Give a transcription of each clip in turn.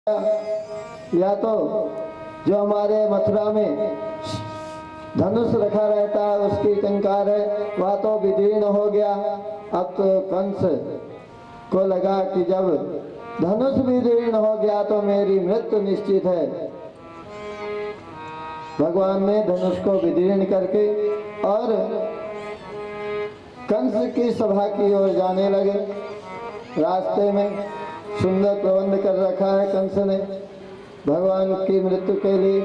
या तो जो हमारे मथुरा में धनुष रखा रहता है उसकी टंकार है वह तो विदीर्ण हो गया। अब तो कंस को लगा कि जब धनुष विदीर्ण हो गया तो मेरी मृत्यु निश्चित है। भगवान ने धनुष को विदीर्ण करके और कंस की सभा की ओर जाने लगे। रास्ते में सुंदर प्रबंध कर रखा है कंस ने भगवान की मृत्यु के लिए।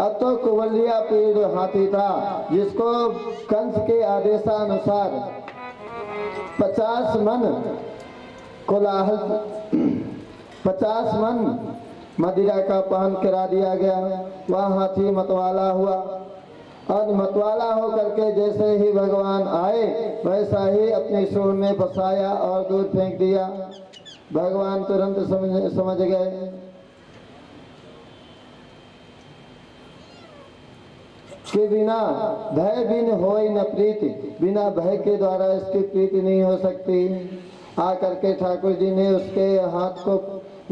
अब तो कुबलिया पीड़ हाथी था जिसको कंस के आदेशानुसार 50 मन कोलाहल 50 मन मदिरा का पान करा दिया गया। वह हाथी मतवाला हुआ और मतवाला होकर के जैसे ही भगवान आए वैसा ही अपनी सूंड में फंसाया और दूर फेंक दिया। भगवान तुरंत समझ गए कि बिना भय बिन होई न प्रीति, बिना भय के द्वारा इसकी प्रीति नहीं हो सकती। आकर के ठाकुर जी ने उसके हाथ को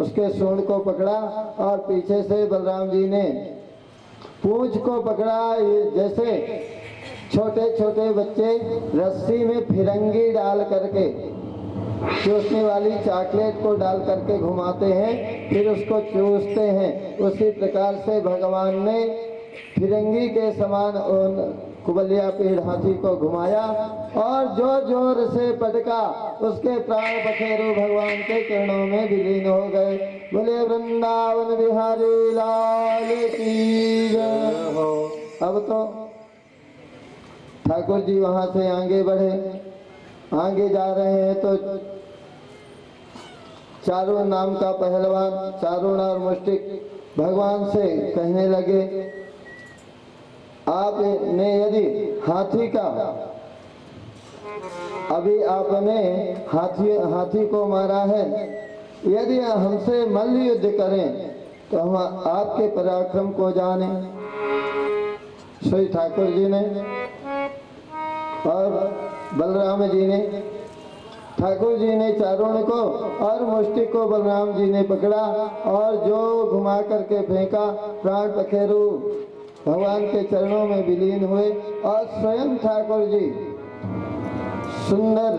उसके सूंड को पकड़ा और पीछे से बलराम जी ने पूंछ को पकड़ा। जैसे छोटे छोटे बच्चे रस्सी में फिरंगी डाल करके चूसने वाली चॉकलेट को डाल करके घुमाते हैं फिर उसको चूसते हैं, उसी प्रकार से भगवान ने फिरंगी के समान उन कुबलिया पीड़ हाथी को घुमाया और जो जोर से पटका उसके प्राण पखेरु भगवान के चरणों में विलीन हो गए। बोले वृंदावन बिहारी लाल की जय हो। अब तो ठाकुर जी वहां से आगे बढ़े, आगे जा रहे हैं तो चारुण नाम का पहलवान चारुण और मुष्टिक भगवान से कहने लगे आपने यदि हाथी का अभी आपने हाथी को मारा है, यदि हमसे मल्ल युद्ध करें तो हम आपके पराक्रम को जाने। श्री ठाकुर जी ने और बलराम जी ने ठाकुर जी ने चारुण को और मुष्टिक को बलराम जी ने पकड़ा और जो घुमा करके फेंका प्राण पखेरु भगवान के चरणों में विलीन हुए। और स्वयं ठाकुर जी सुंदर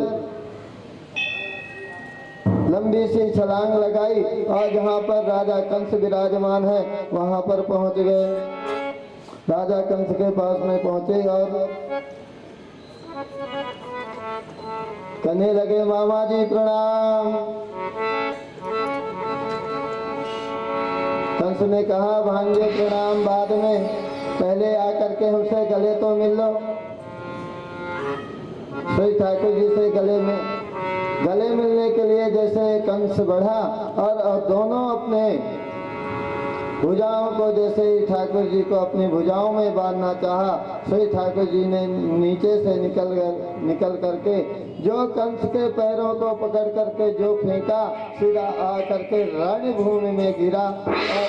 लंबी सी छलांग लगाई और जहाँ पर राजा कंस विराजमान है वहां पर पहुंच गए। राजा कंस के पास में पहुंचे और कहने लगे मामा जी प्रणाम। कंस ने कहा भांजे प्रणाम बाद में, पहले आकर के हमसे गले तो मिल लो। श्री ठाकुर जी से गले मिलने के लिए जैसे कंस बढ़ा और दोनों अपने भुजाओं को जैसे ही ठाकुर जी को अपनी भुजाओं में बांधना चाहा, श्री ठाकुर जी ने नीचे से निकल करके जो कंस के पैरों को पकड़ करके जो फेंका सीधा आ करके रणभूमि में गिरा और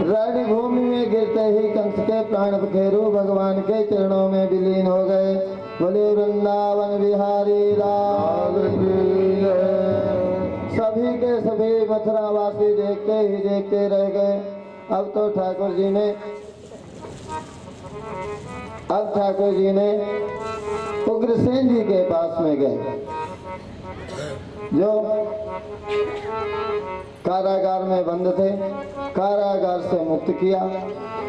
रणभूमि में गिरते ही कंस के प्राण पखेरु भगवान के चरणों में विलीन हो गए। बोले वृंदावन बिहारी लाल की जय। सभी के सभी मथुरावासी देखते ही देखते रह गए। अब तो ठाकुर जी ने उग्रसेन जी के पास में गए जो कारागार में बंद थे। कारागार से मुक्त किया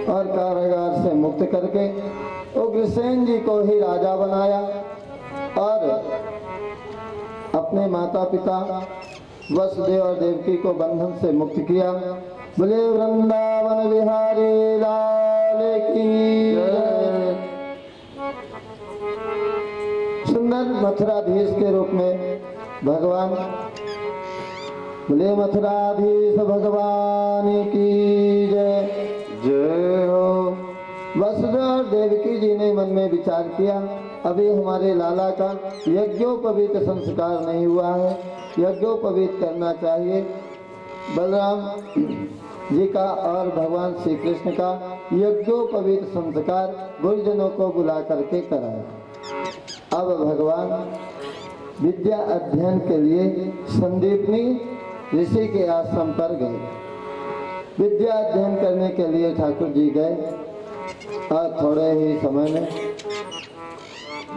और कारागार से मुक्त करके उग्रसेन जी को ही राजा बनाया और अपने माता पिता वसुदेव और देवकी को बंधन से मुक्त किया। बोले वृंदावन बिहारी लाल की जय। सुंदर मथुराधीश के रूप में भगवान, बोले मथुराधीश भगवान की जय जय हो। वसुदेव और देवकी जी ने मन में विचार किया अभी हमारे लाला का यज्ञोपवीत संस्कार नहीं हुआ है, यज्ञोपवीत करना चाहिए। बलराम जी का और भगवान श्री कृष्ण का यज्ञोपवीत संस्कार गुरुजनों को बुला करके कराया। अब भगवान विद्या अध्ययन के लिए संदीपनी ऋषि के आश्रम पर गए। विद्या अध्ययन करने के लिए ठाकुर जी गए और थोड़े ही समय में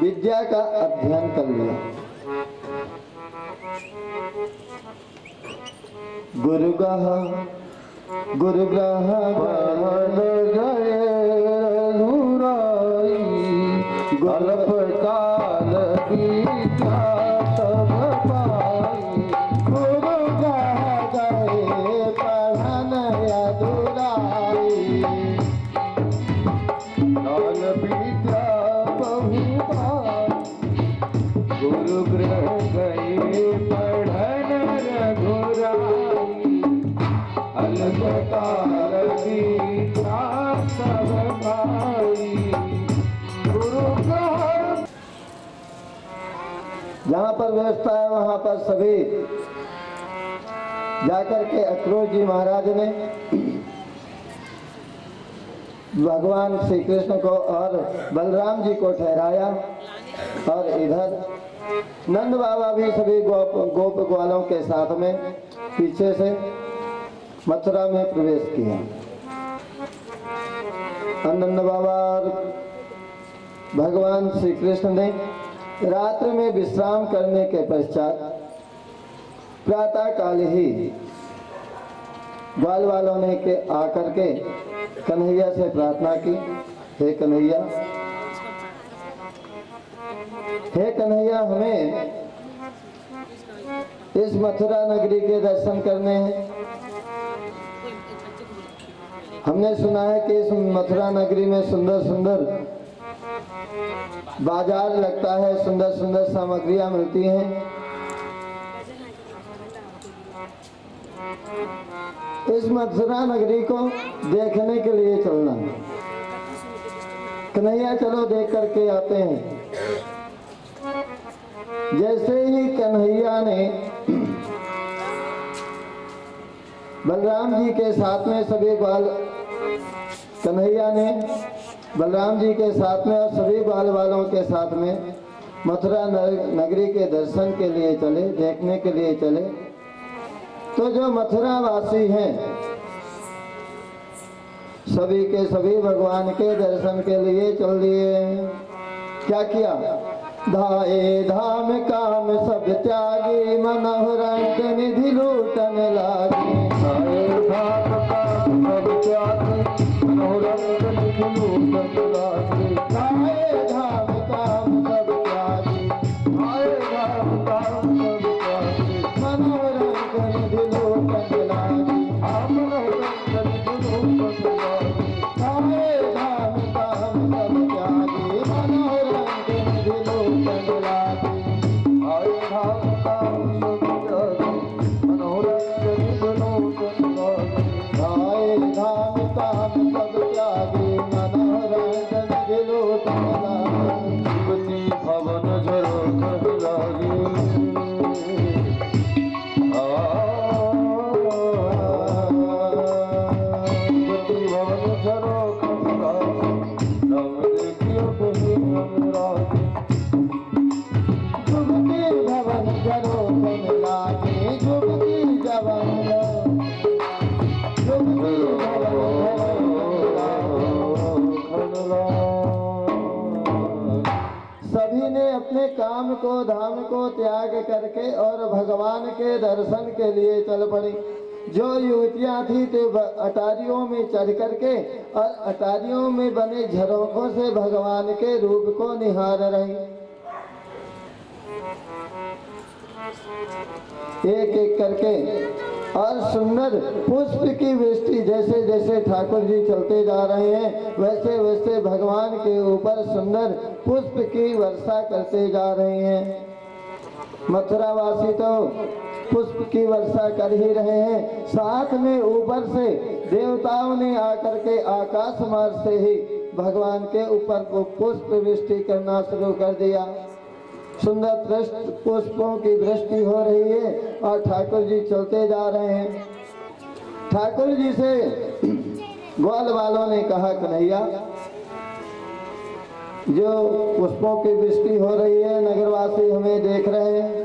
विद्या का अध्ययन कर लिया। गुरुग्रह गल्प काल विद्या सब पाई। गुरुग्रह गए पढ़न अधुराई। काल विद्या बहु पाई। गुरुग्रह गए पढ़न रघुराई। अल्प काल विद्या सब पाई। जहाँ पर व्यवस्था है वहाँ पर सभी जाकर के अक्रोज जी महाराज ने भगवान श्री कृष्ण को और बलराम जी को ठहराया और इधर नंद बाबा भी सभी गोप ग्वालों के साथ में पीछे से मथुरा में प्रवेश किया। नंद बाबा और भगवान श्री कृष्ण ने रात्रि में विश्राम करने के पश्चात प्रातः काल ही ग्वाल वालों ने के आकर के कन्हैया से प्रार्थना की, हे कन्हैया, हे कन्हैया, हमें इस मथुरा नगरी के दर्शन करने हैं। हमने सुना है कि इस मथुरा नगरी में सुंदर सुंदर बाजार लगता है, सुंदर सुंदर सामग्रियां मिलती हैं। इस मथुरा नगरी को देखने के लिए चलना। कन्हैया, चलो देख करके आते हैं। जैसे ही कन्हैया ने बलराम जी के साथ में सभी कन्हैया ने बलराम जी के साथ में और सभी बाल वालों के साथ में मथुरा नगरी के दर्शन के लिए चले, देखने के लिए चले, तो जो मथुरा वासी हैं सभी के सभी भगवान के दर्शन के लिए चल दिए। क्या किया? धाये धाम काम सब त्यागी, मनोरंग निधि लूटन लागी। धाये धाम काम सब त्यागी, मनोरंग निधि लूटन लागी। धाये धाम काम सब त्यागी, धाये धाम काम सब त्यागी, मनोरंग निधि लूटन लागी। मनोरंग निधि लूटन लागी। धाये धाम काम सब त्यागी, मनोरंग निधि लूटन लागी। धाये धाम काम सब त्यागी, मनोरंग निधि लूटन लागी। धाये धाम काम सब त्यागी, मनोरंग निधि लूटन लागी। युवती भवन झरोख लागी। युवती भवन झरोख लागी। राम देखियो कहीं अनुरागी। जुगती भवन झरोखन लागी, जुगती भवन सभी ने अपने काम को धाम को त्याग करके और भगवान के दर्शन के लिए चल पड़ी। जो युवतियां थी तो अटारियों में चढ़ करके और अटारियों में बने झरोखों से भगवान के रूप को निहार रही। एक एक करके और सुंदर पुष्प की वृष्टि, जैसे जैसे ठाकुर जी चलते जा रहे हैं वैसे वैसे भगवान के ऊपर सुंदर पुष्प की वर्षा करते जा रहे हैं। मथुरा वासी तो पुष्प की वर्षा कर ही रहे हैं, साथ में ऊपर से देवताओं ने आकर के आकाश मार्ग से ही भगवान के ऊपर को पुष्प वृष्टि करना शुरू कर दिया। सुंदर पुष्पों की वृष्टि हो रही है और ठाकुर जी चलते जा रहे हैं। ठाकुर जी से ग्वाल वालों ने कहा, कन्हैया, जो पुष्पों की वृष्टि हो रही है नगरवासी हमें देख रहे हैं,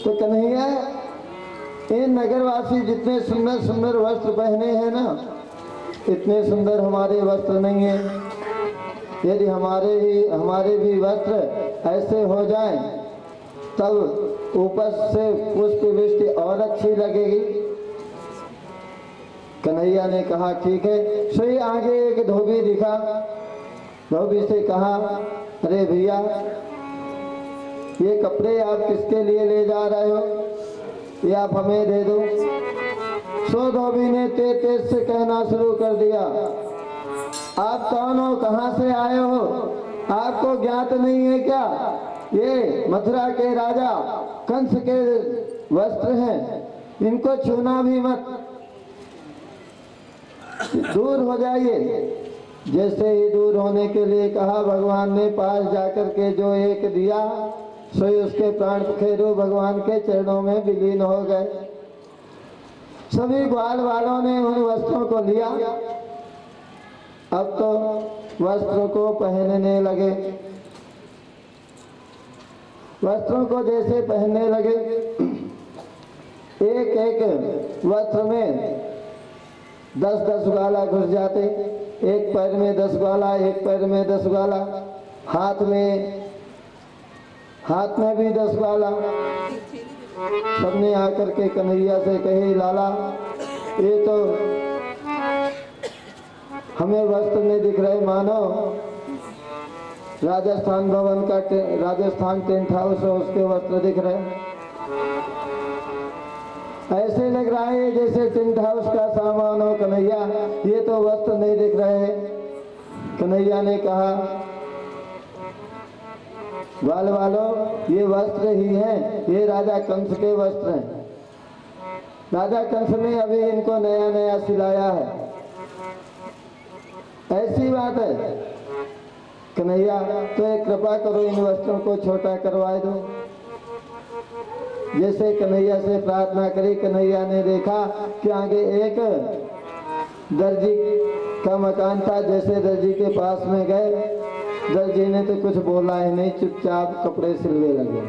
तो कन्हैया इन नगरवासी जितने सुंदर सुंदर वस्त्र पहने हैं ना, इतने सुंदर हमारे वस्त्र नहीं है। यदि हमारे भी वस्त्र ऐसे हो जाएं, तब ऊपर से पुष्प वृष्टि और अच्छी लगेगी। कन्हैया ने कहा ठीक है। सही आगे एक धोबी दिखा। धोबी से कहा, अरे भैया, ये कपड़े आप किसके लिए ले जा रहे हो, ये आप हमें दे दो। सो धोबी ने तेज तेज से कहना शुरू कर दिया, आप कौन हो, कहाँ से आए हो, आपको ज्ञात नहीं है क्या, ये मथुरा के राजा कंस के वस्त्र हैं, इनको छूना भी मत, दूर हो जाइए। जैसे ही दूर होने के लिए कहा, भगवान ने पास जाकर के जो एक दिया, सोई उसके प्राण पखेरु भगवान के चरणों में विलीन हो गए। सभी ग्वाल वालों ने उन वस्त्रों को लिया। अब तो वस्त्रों को पहनने लगे। वस्त्रों को जैसे पहनने लगे, एक एक वस्त्र में 10-10 ग्वाला घुस जाते। एक पैर में 10 ग्वाला, एक पैर में 10 ग्वाला, हाथ में भी 10 ग्वाला। सबने आकर के कन्हैया से कहे, लाला, ये तो हमें वस्त्र नहीं दिख रहे, मानो राजस्थान भवन का राजस्थान टेंट हाउस है, उसके वस्त्र दिख रहे। ऐसे लग रहा है जैसे टेंट हाउस का सामान हो कन्हैया, ये तो वस्त्र नहीं दिख रहे। कन्हैया ने कहा, ग्वाल वालों, ये वस्त्र ही हैं, ये राजा कंस के वस्त्र हैं। राजा कंस ने अभी इनको नया नया सिलाया है। ऐसी बात है कन्हैया, तो एक कृपा करो, इन वस्त्रों को छोटा करवा दो। जैसे कन्हैया से प्रार्थना करी, कन्हैया ने देखा कि आगे एक दर्जी का मकान था। जैसे दर्जी के पास में गए, दर्जी ने तो कुछ बोला ही नहीं, चुपचाप कपड़े सिलने लगे।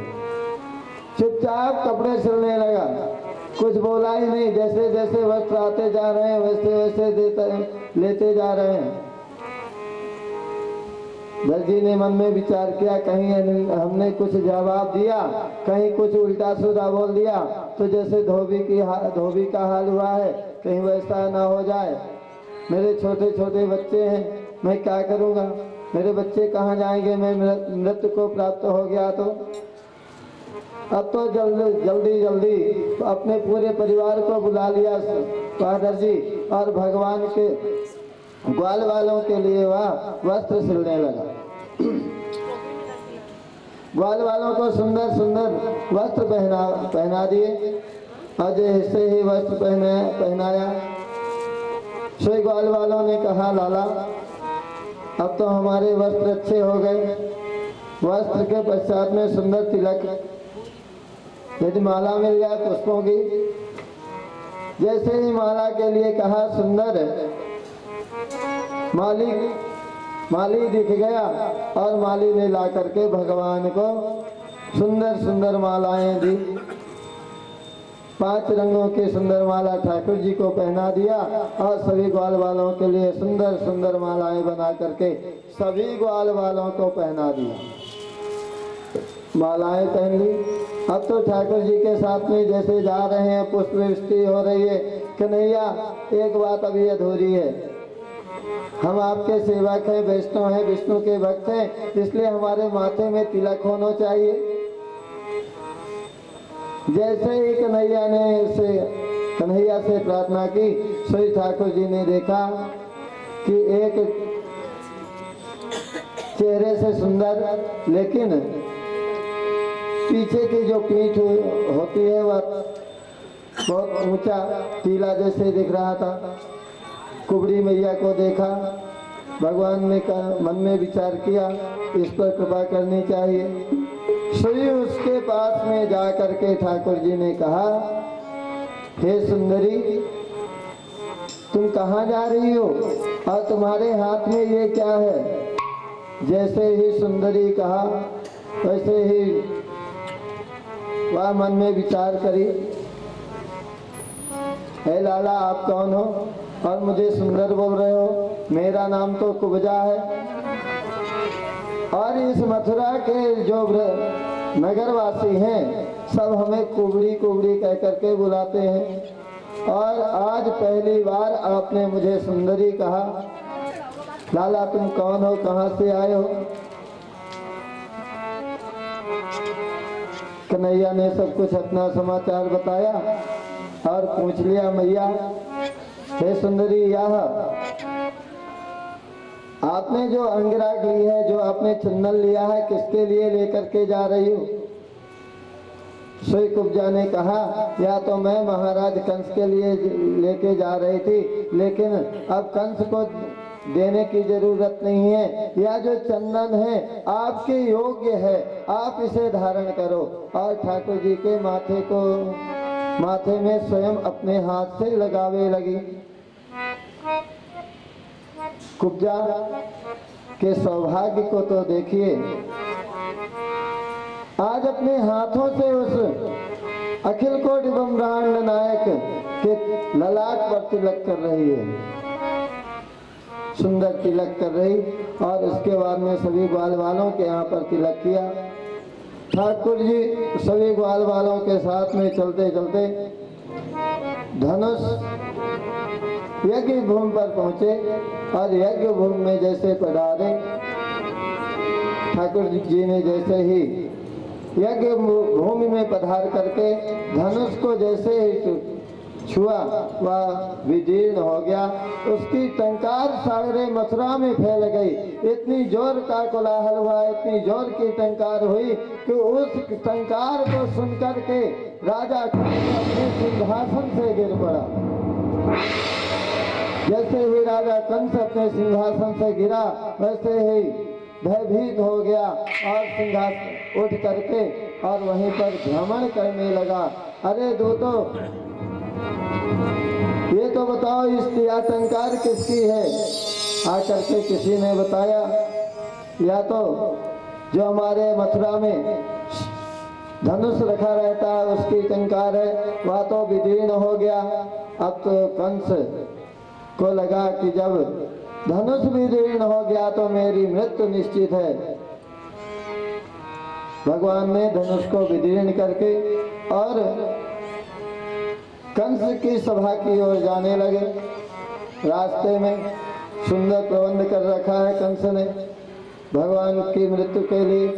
चुपचाप कपड़े सिलने लगा, कुछ बोला ही नहीं। जैसे जैसे वस्त्र आते जा रहे हैं, वैसे वैसे लेते जा रहे हैं। दर्जी ने मन में विचार किया, कहीं हमने कुछ जवाब दिया, कहीं कुछ उल्टा सीधा बोल दिया, तो जैसे धोबी का हाल हुआ है, कहीं वैसा ना हो जाए। मेरे छोटे छोटे बच्चे हैं, मैं क्या करूँगा, मेरे बच्चे कहाँ जाएंगे, मैं मृत्यु को प्राप्त हो गया तो। अब तो जल्दी अपने पूरे परिवार को बुला लिया दर्जी, और भगवान के ग्वाल वालों के लिए वह वस्त्र सिलने लगा। ग्वाल वालों को सुंदर सुंदर वस्त्र पहना दिए, और जैसे ही वस्त्र पहनाया, सोई ग्वाल वालों ने कहा, लाला, अब तो हमारे वस्त्र अच्छे हो गए। वस्त्र के पश्चात में सुंदर तिलक, यदि माला मिल जाए पुष्पों की। जैसे ही माला के लिए कहा, सुंदर माली दिख गया, और माली ने ला करके भगवान को सुंदर सुंदर मालाएं दी। 5 रंगों की सुंदर माला ठाकुर जी को पहना दिया, और सभी ग्वाल वालों के लिए सुंदर सुंदर मालाएं बना करके सभी ग्वाल वालों को पहना दिया। मालाएं पहन ली। अब तो ठाकुर जी के साथ में जैसे जा रहे हैं, पुष्प वृष्टि हो रही है। कन्हैया, एक बात अभी अधूरी है, हम आपके सेवक हैं, वैष्णव हैं, विष्णु के भक्त हैं, इसलिए हमारे माथे में तिलक होना चाहिए। जैसे ही कन्हैया से प्रार्थना की, श्री ठाकुर जी ने देखा कि एक चेहरे से सुंदर, लेकिन पीछे की जो पीठ होती है वह बहुत ऊंचा टीला जैसे दिख रहा था। कुबड़ी मैया को देखा। भगवान ने मन में विचार किया, इस पर कृपा करनी चाहिए। श्री उसके पास में जा करके ठाकुर जी ने कहा, हे सुंदरी, तुम कहाँ जा रही हो और तुम्हारे हाथ में ये क्या है? जैसे ही सुंदरी कहा, वैसे ही वह मन में विचार करी, हे लाला, आप कौन हो और मुझे सुंदर बोल रहे हो? मेरा नाम तो कुब्जा है और इस मथुरा के जो नगरवासी हैं सब हमें कुबड़ी कुबड़ी कह करके बुलाते हैं और आज पहली बार आपने मुझे सुंदरी कहा। लाला, तुम कौन हो, कहाँ से आए हो? कन्हैया ने सब कुछ अपना समाचार बताया और पूछ लिया, मैया हे सुंदरी, यह आपने जो अंगराग ली है, जो आपने चंदन लिया है, किसके लिए लेकर के जा रही हो? सोई कुब्जा ने कहा, या तो मैं महाराज कंस के लिए लेके जा रही थी, लेकिन अब कंस को देने की जरूरत नहीं है। यह जो चंदन है आपके योग्य है, आप इसे धारण करो। और ठाकुर जी के माथे में स्वयं अपने हाथ से लगावे लगी। कुब्जा के सौभाग्य को तो देखिए, आज अपने हाथों से उस अखिल कोटि ब्रह्मांड नायक के ललाट पर तिलक कर रही है, सुंदर तिलक कर रही। और उसके बाद में सभी ग्वाल वालों के यहाँ पर तिलक किया। ठाकुर जी सभी ग्वाल वालों के साथ में चलते चलते धनुष यज्ञ भूमि पर पहुंचे और यज्ञ भूमि में जैसे पधारे, ठाकुर जी ने जैसे ही यज्ञ भूमि में पधार करके धनुष को जैसे ही छुआ वह विदीर्ण हो गया। उसकी टंकार सारे मथुरा में फैल गई। इतनी जोर का कोलाहल हुआ, इतनी जोर की टंकार हुई कि उस टंकार को सुनकर के राजा अपने सिंहासन से गिर पड़ा। जैसे ही राजा कंस अपने सिंहासन से गिरा, वैसे ही भयभीत हो गया और सिंहासन उठ करके और वहीं पर भ्रमण करने लगा। अरे दूतों, ये तो बताओ इस टंकार किसकी है? आकर के किसी ने बताया, या तो जो हमारे मथुरा में धनुष रखा रहता है उसकी टंकार है, वह तो विदीर्ण हो गया। अब तो कंस को लगा कि जब धनुष विदीर्ण हो गया तो मेरी मृत्यु निश्चित है। भगवान ने धनुष को विदीर्ण करके और कंस की सभा की ओर जाने लगे। रास्ते में सुंदर प्रबंध कर रखा है कंस ने भगवान की मृत्यु के लिए।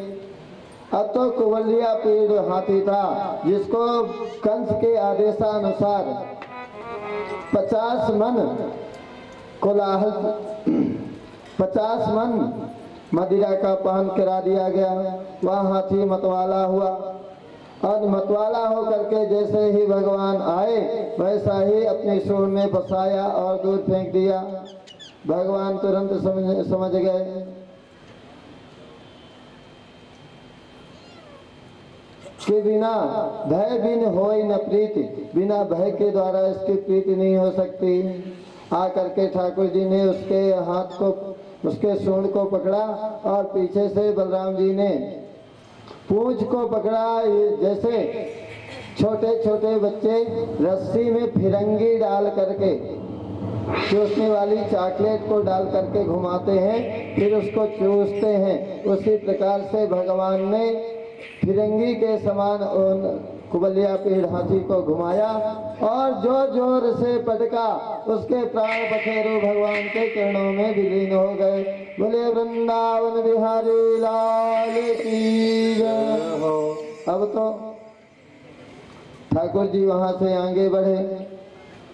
अब तो कुबलिया पीड़ हाथी था, जिसको कंस के आदेशानुसार 50 मन कोलाहल 50 मन मदिरा का पान करा दिया गया। वह हाथी मतवाला हुआ और मतवाला होकर के जैसे ही भगवान आए वैसा ही अपनी सूंड में फंसाया और दूर फेंक दिया। भगवान तुरंत समझ गए कि बिना भय बिन होई न प्रीति, बिना भय के द्वारा इसकी प्रीति नहीं हो सकती। आकर के ठाकुर जी ने उसके हाथ को, उसके सूंड को पकड़ा और पीछे से बलराम जी ने पूंछ को पकड़ा। जैसे छोटे छोटे बच्चे रस्सी में फिरंगी डाल करके चूसने वाली चॉकलेट को डाल करके घुमाते हैं, फिर उसको चूसते हैं, उसी प्रकार से भगवान ने फिरंगी के समान उन कुबलिया पीड़ हाथी को घुमाया और जो जोर से पटका उसके प्राण पखेरु भगवान के चरणों में विलीन हो गए। बोले वृंदावन बिहारी लाल की जय हो। अब तो ठाकुर जी वहां से आगे बढ़े,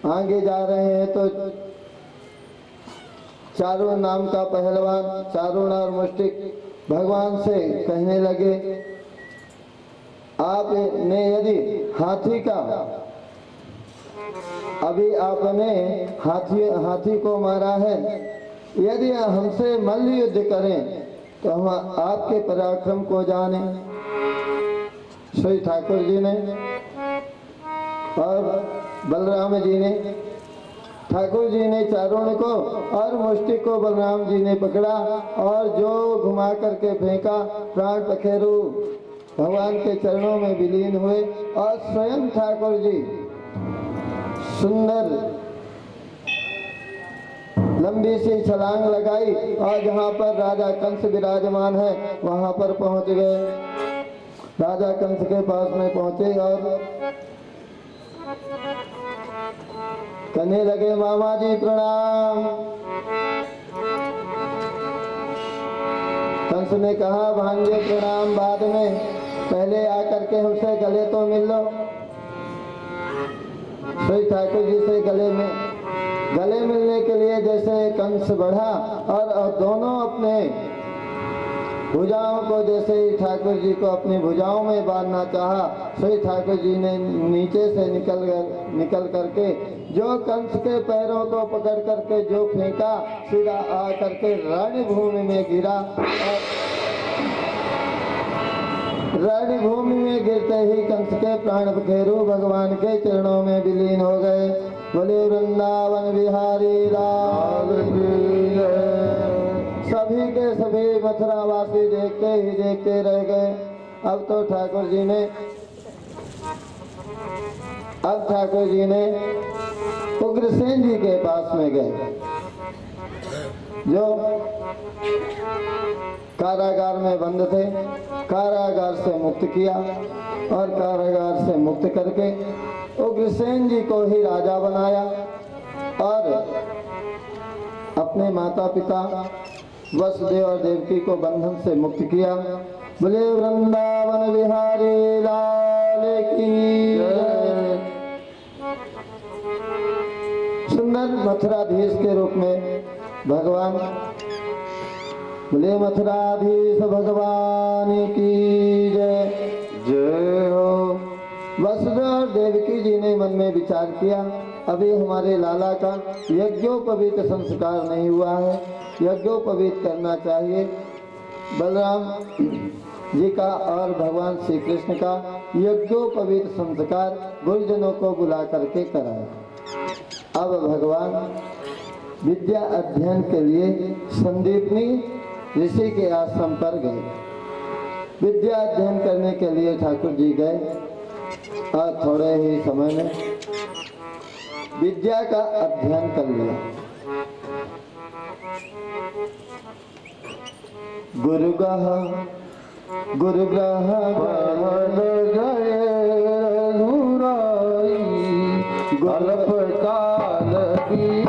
आगे जा रहे हैं तो चारुण नाम का पहलवान, चारुण और मुष्टिक भगवान से कहने लगे, आपने यदि हाथी का, अभी आपने हाथी को मारा है, यदि हमसे मल्ल युद्ध करें तो हम आपके पराक्रम को जाने। श्री ठाकुर जी ने और बलराम जी ने, ठाकुर जी ने चारुण को और मुष्टिक को बलराम जी ने पकड़ा और जो घुमा करके फेंका, प्राण पखेरु भगवान के चरणों में विलीन हुए और स्वयं ठाकुर जी सुंदर लंबी सी छलांग लगाई और जहाँ पर राजा कंस विराजमान है वहां पर पहुंच गए। राजा कंस के पास में पहुंचे और कहने लगे, मामा जी प्रणाम। कंस ने कहा, भांजे प्रणाम बाद में, पहले आकर के हमसे गले तो मिल लो। श्री ठाकुर जी से गले मिलने के लिए जैसे कंस बढ़ा और दोनों अपने भुजाओं को जैसे ही ठाकुर जी को अपनी भुजाओं में बांधना चाहा, श्री ठाकुर जी ने नीचे से निकल करके जो कंस के पैरों को पकड़ करके जो फेंका, सीधा आ करके रणभूमि में गिरा और रणभूमि में गिरते ही कंस के प्राण पखेरु भगवान के चरणों में विलीन हो गए। बोले वृंदावन बिहारी लाल की जय। सभी के सभी मथुरावासी देखते ही देखते रह गए। अब ठाकुर जी ने उग्रसेन जी के पास में गए, जो कारागार में बंद थे। कारागार से मुक्त किया और कारागार से मुक्त करके उग्रसेन जी को ही राजा बनाया और अपने माता पिता वसुदेव और देवकी को बंधन से मुक्त किया। बोले वृंदावन बिहारी लाल की जय। सुंदर मथुराधीश के रूप में भगवान, बोले मथुराधीश भगवान की जय। जय हो। वसुदेव और देवकी जी ने मन में विचार किया, अभी हमारे लाला का यज्ञोपवीत संस्कार नहीं हुआ है, यज्ञोपवीत करना चाहिए। बलराम जी का और भगवान श्री कृष्ण का यज्ञोपवीत संस्कार गुरुजनों को बुला करके कराया। अब भगवान विद्या अध्ययन के लिए संदीपनी ऋषि के आश्रम पर गए। विद्या अध्ययन करने के लिए ठाकुर जी गए और थोड़े ही समय में विद्या का अध्ययन कर लिया। गुरुग्रह गए, गल्फ काल की